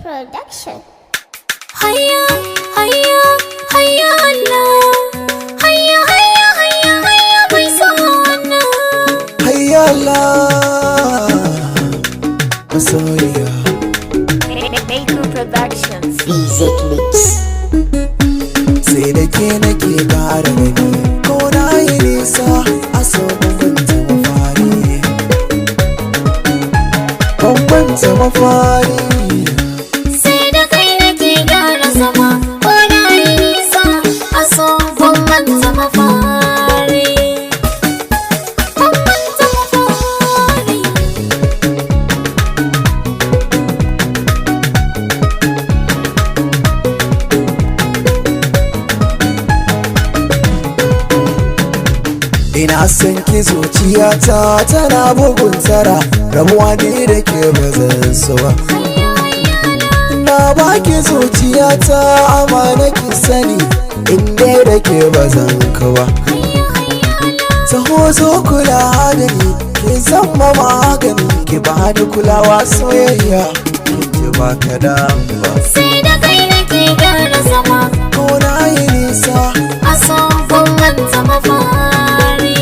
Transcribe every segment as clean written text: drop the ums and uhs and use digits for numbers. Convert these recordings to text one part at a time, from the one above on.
Production. Hayya, hayya, hayya Allah. Hayya, hayya, hayya, hayya mai sona. Hayya Allah, masoyiya. Maker Productions. Music Mix. Sai da ke nake ƙara gani, ko na yi nisa a so bambanta mafari. Bambanta mafari. Sai da kai nake gyara zama, ko na yi nisa a so bambanta mafari. Bambanta mafari. Ina son ki zuciyata tana bugun tara, rabuwa ne da ke bazan so ba. Na baki zuciyata amana ki sani, inda da ke bazan ka ba. Taho zo kula da ni, ki zama magani, ki bani kulawa soyayya, ki ba ka ba. Sai da kai nake gyara zama, Ko na yi nisa, a so bambanta mafari.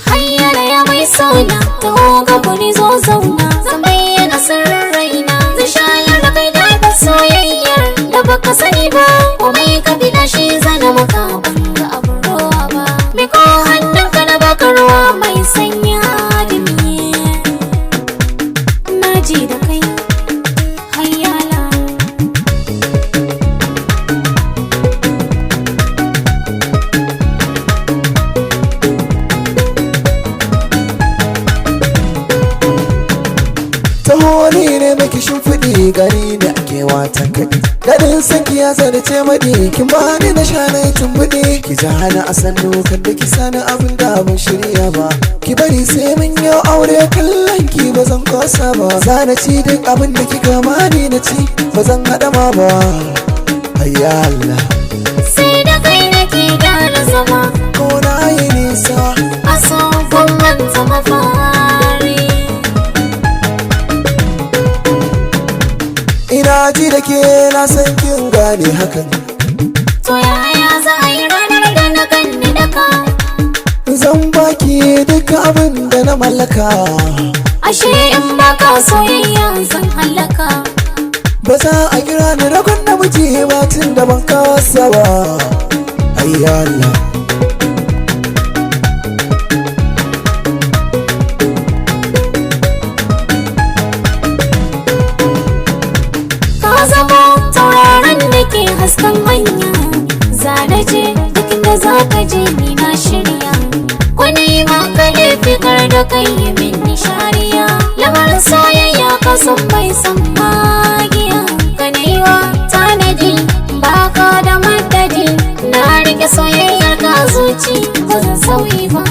Hayyara ya mai sona, taho ga guri zo zauna, zan bayyana sirrin raina, zai shayar da kai daga soyayyar da baka sani ba. Komai ka bi da shi zana maka banga abin ruwa ba. Miko hannunka na baka ruwa mai sanya dumi. Na ji da kai hayyala. taho ni ne maki shimfiɗi gari da ake watan kaɗi. Daɗin sanki ya zarce maɗi, kin bani na sha na yi tumbuɗi. Ki ja hana a sannu kan da ki sani abin da ban shirya ba. Ki bari sai mun yi aure kallon ki ba zan kosa ba. Za na ci duk abin da kika mani na ci, ba zan haɗa ma ba. Hayya Allah, Sai da kai nake gyara zama, ko na yi nisa, a so bambanta mafari. ina ji da ke na san kin gane hakan. To yaya za a yi ranar da na ganni da ka? Zan baki duk abin da na mallaka. Ashe in baka soyayya zan hallaka. Ba za a kira ni ragon namiji ba tun da ban kasa ba. Hayya Allah, Ka zama tauraron da ke hasken hanya. Zana je duk da za ka je ni na shirya. Kwani ma ka laifi kar da kai yi min nishariya. Lamarin soyayya ka san bai san magiya. Ka naiwa tanadi baka da madadi. Na rike soyayyar ka zuci ba zan sauyi ba.